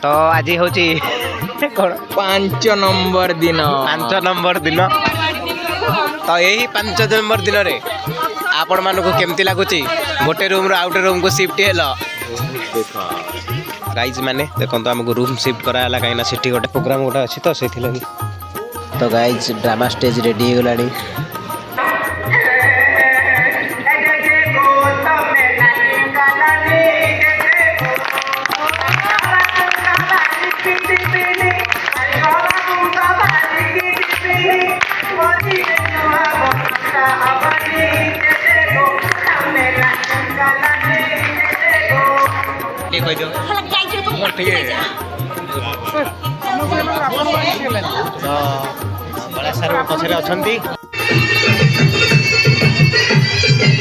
तो आज हूँ 5 नंबर दिन 5 नंबर दिन तो यही 5 नंबर दिन रे आपण मानक केमती लगुच गोटे रूम आउ गोटे रूम को शिफ्ट हेल गाइज माने देखो आमको रूम शिफ्ट कराला कहीं सेठी गोटे प्रोग्राम गोटे अच्छी तो से लगी तो गाइज ड्रामा स्टेज रेडी हो गलानी पछरे अच्छा